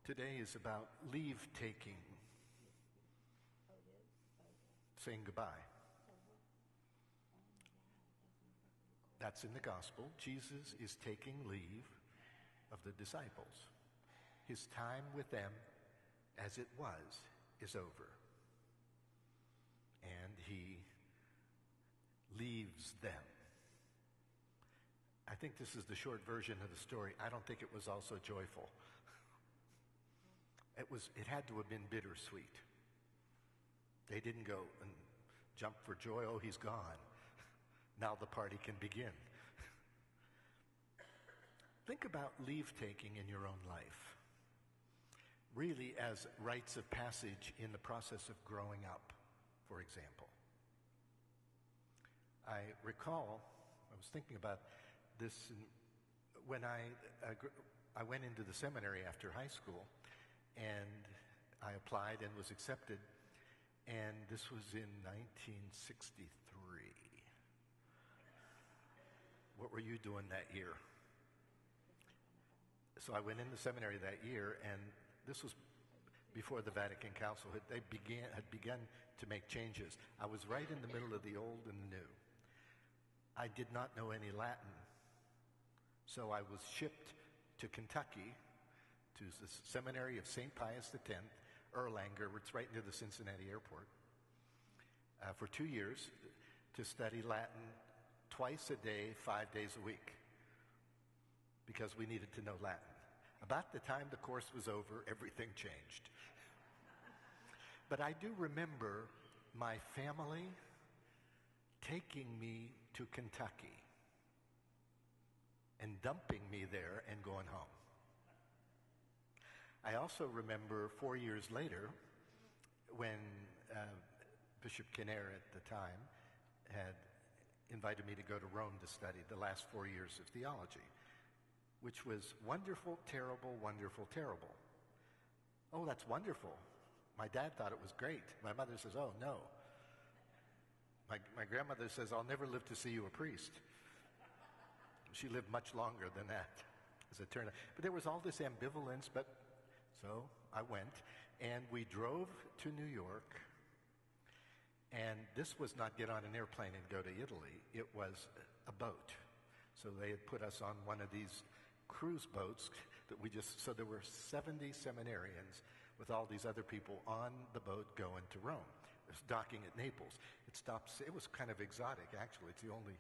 Today is about leave-taking, saying goodbye. That's in the gospel. Jesus is taking leave of the disciples. His time with them, as it was, is over. And he leaves them. I think this is the short version of the story. I don't think it was also joyful. It had to have been bittersweet. They didn't go and jump for joy. Oh, he's gone. Now the party can begin. Think about leave-taking in your own life, really as rites of passage in the process of growing up, for example. I recall, I was thinking about this when I went into the seminary after high school, and I applied and was accepted, and this was in 1963. What were you doing that year? So I went into seminary that year, and this was before the Vatican Council had begun to make changes. I was right in the middle of the old and the new. I did not know any Latin, so I was shipped to Kentucky to the seminary of St. Pius X, Erlanger, it's right near the Cincinnati airport, for 2 years to study Latin twice a day, 5 days a week, because we needed to know Latin. About the time the course was over, everything changed. But I do remember my family taking me to Kentucky and dumping me there and going home. I also remember 4 years later when Bishop Kinnair at the time had invited me to go to Rome to study the last 4 years of theology, which was wonderful, terrible, wonderful, terrible. Oh, that's wonderful. My dad thought it was great. My mother says, oh, no. My grandmother says, I'll never live to see you a priest. She lived much longer than that, as it turned out. But there was all this ambivalence, so I went, and we drove to New York, and this was not get on an airplane and go to Italy. It was a boat. So they had put us on one of these cruise boats that so there were 70 seminarians with all these other people on the boat going to Rome. It was docking at Naples. It was kind of exotic, actually. It's the only,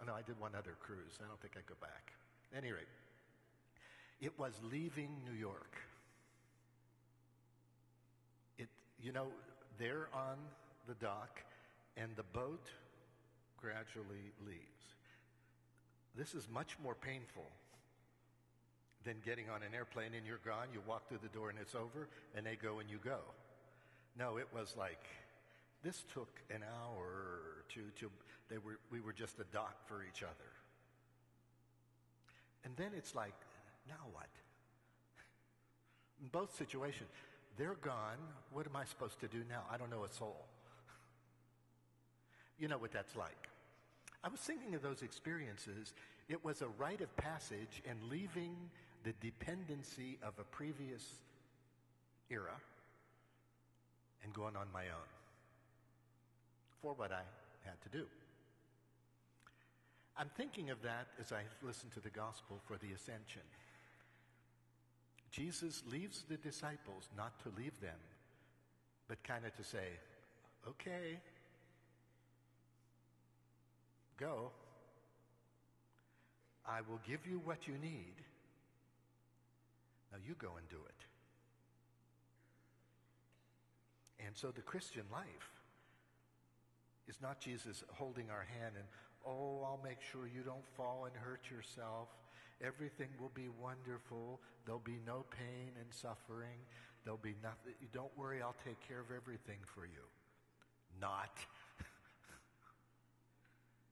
no, I did one other cruise. I don't think I'd go back. At any rate, it was leaving New York. They're on the dock, and the boat gradually leaves. This is much more painful than getting on an airplane and you're gone, you walk through the door and it's over, and they go and you go. No, it was like, this took an hour or two we were just a dock for each other. And then it's like, now what? In both situations, they're gone. What am I supposed to do now? I don't know a soul. You know what that's like. I was thinking of those experiences. It was a rite of passage and leaving the dependency of a previous era and going on my own for what I had to do. I'm thinking of that as I listen to the gospel for the ascension. Jesus leaves the disciples not to leave them, but kind of to say, okay, go. I will give you what you need. Now you go and do it. And so the Christian life is not Jesus holding our hand and, oh, I'll make sure you don't fall and hurt yourself. Everything will be wonderful. There'll be no pain and suffering. There'll be nothing. Don't worry, I'll take care of everything for you. Not.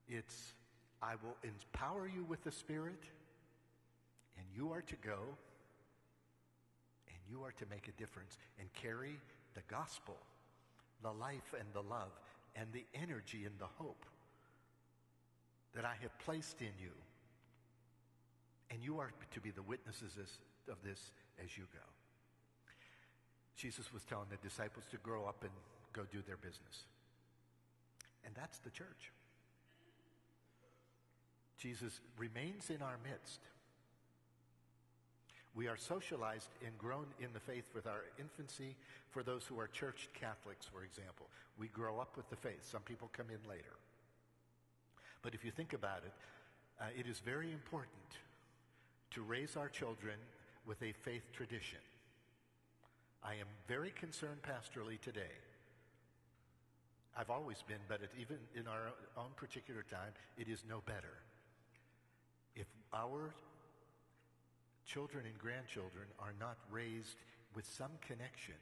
It's, I will empower you with the Spirit, and you are to go, and you are to make a difference and carry the gospel, the life and the love, and the energy and the hope that I have placed in you. And you are to be the witnesses of this as you go. Jesus was telling the disciples to grow up and go do their business. And that's the church. Jesus remains in our midst. We are socialized and grown in the faith with our infancy. For those who are church Catholics, for example, we grow up with the faith. Some people come in later. But if you think about it, it is very important to raise our children with a faith tradition. I am very concerned pastorally today. I've always been, but even in our own particular time, it is no better. If our children and grandchildren are not raised with some connection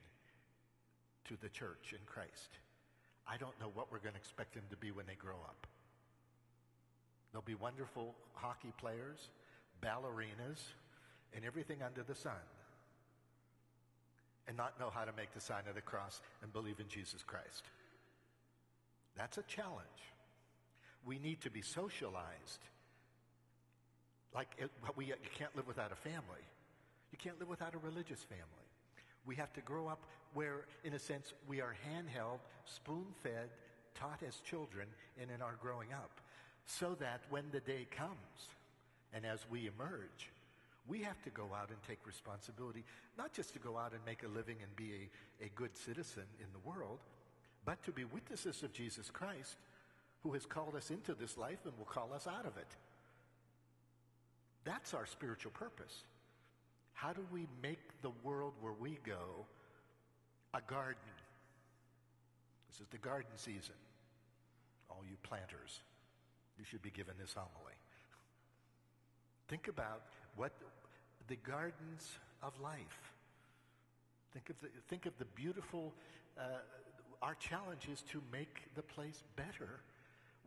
to the church and Christ, I don't know what we're going to expect them to be when they grow up. They'll be wonderful hockey players, ballerinas, and everything under the sun, and not know how to make the sign of the cross and believe in Jesus Christ. That's a challenge. We need to be socialized. You can't live without a family. You can't live without a religious family. We have to grow up where, in a sense, we are handheld, spoon-fed, taught as children, and in our growing up, so that when the day comes, and as we emerge, we have to go out and take responsibility, not just to go out and make a living and be a good citizen in the world, but to be witnesses of Jesus Christ, who has called us into this life and will call us out of it. That's our spiritual purpose. How do we make the world where we go a garden? This is the garden season. All you planters, you should be given this homily. Think about what the gardens of life. Think of the beautiful. Our challenge is to make the place better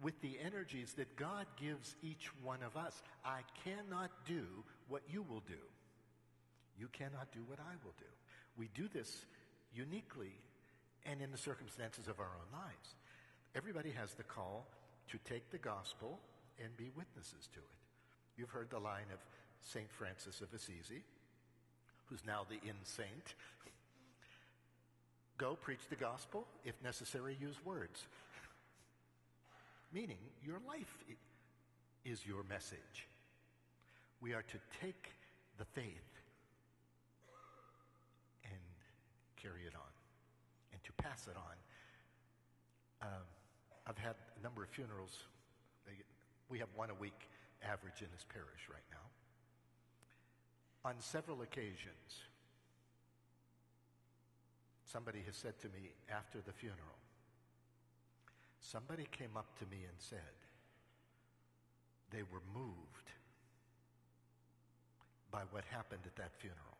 with the energies that God gives each one of us. I cannot do what you will do. You cannot do what I will do. We do this uniquely and in the circumstances of our own lives. Everybody has the call to take the gospel and be witnesses to it. You've heard the line of St. Francis of Assisi, who's now the in-saint. Go preach the gospel, if necessary, use words. Meaning, your life is your message. We are to take the faith and carry it on, and to pass it on. I've had a number of funerals. We have one a week average in this parish right now. On several occasions, somebody has said to me after the funeral, somebody came up to me and said they were moved by what happened at that funeral.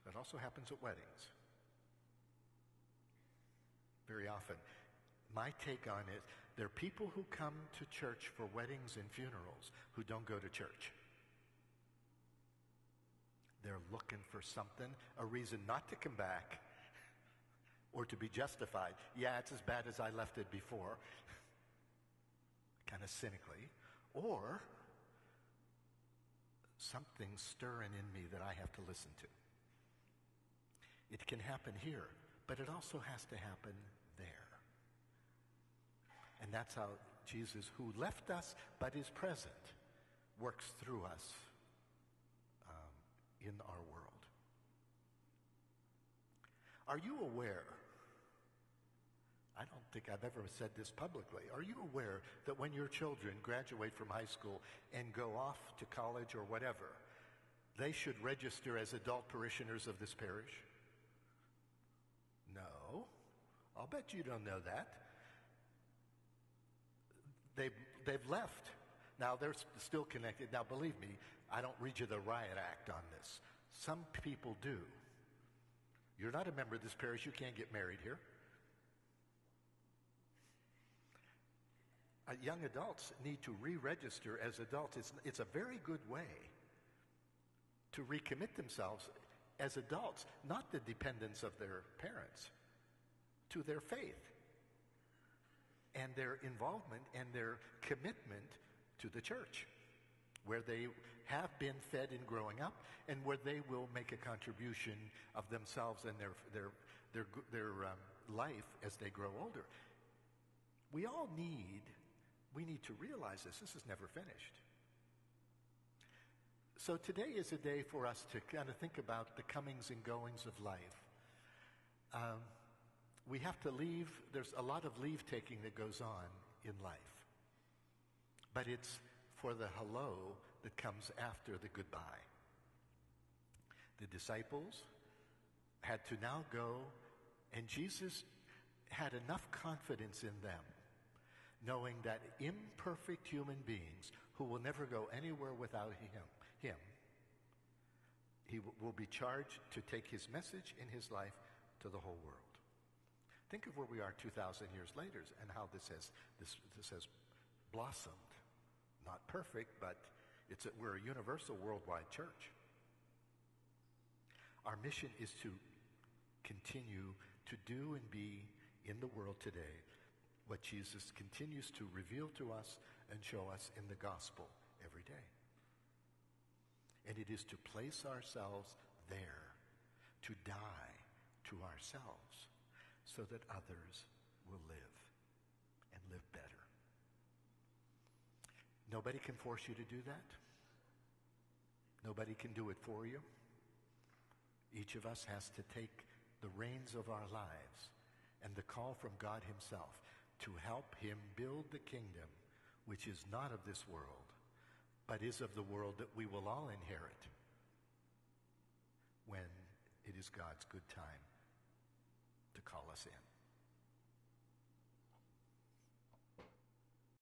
That also happens at weddings. Very often. My take on it, there are people who come to church for weddings and funerals who don't go to church. They're looking for something, a reason not to come back, or to be justified. Yeah, it's as bad as I left it before, kind of cynically. Or something's stirring in me that I have to listen to. It can happen here, but it also has to happen there. And that's how Jesus, who left us but is present, works through us in our world. Are you aware, I don't think I've ever said this publicly, are you aware that when your children graduate from high school and go off to college or whatever, they should register as adult parishioners of this parish? No. I'll bet you don't know that. They've left. Now, they're still connected. Now, believe me, I don't read you the riot act on this. Some people do. You're not a member of this parish. You can't get married here. Young adults need to re-register as adults. It's a very good way to recommit themselves as adults, not the dependence of their parents, to their faith and their involvement and their commitment to the church. where they have been fed in growing up, and where they will make a contribution of themselves and their life as they grow older. We need to realize this. This is never finished. So today is a day for us to kind of think about the comings and goings of life. We have to leave. There's a lot of leave taking that goes on in life. But it's for the hello that comes after the goodbye. The disciples had to now go, and Jesus had enough confidence in them, knowing that imperfect human beings who will never go anywhere without him, he will be charged to take his message in his life to the whole world. Think of where we are 2,000 years later and how this has blossomed. Not perfect, but we're a universal worldwide church. Our mission is to continue to do and be in the world today what Jesus continues to reveal to us and show us in the gospel every day. And it is to place ourselves there, to die to ourselves, so that others will live and live better. Nobody can force you to do that. Nobody can do it for you. Each of us has to take the reins of our lives and the call from God himself to help him build the kingdom, which is not of this world, but is of the world that we will all inherit when it is God's good time to call us in.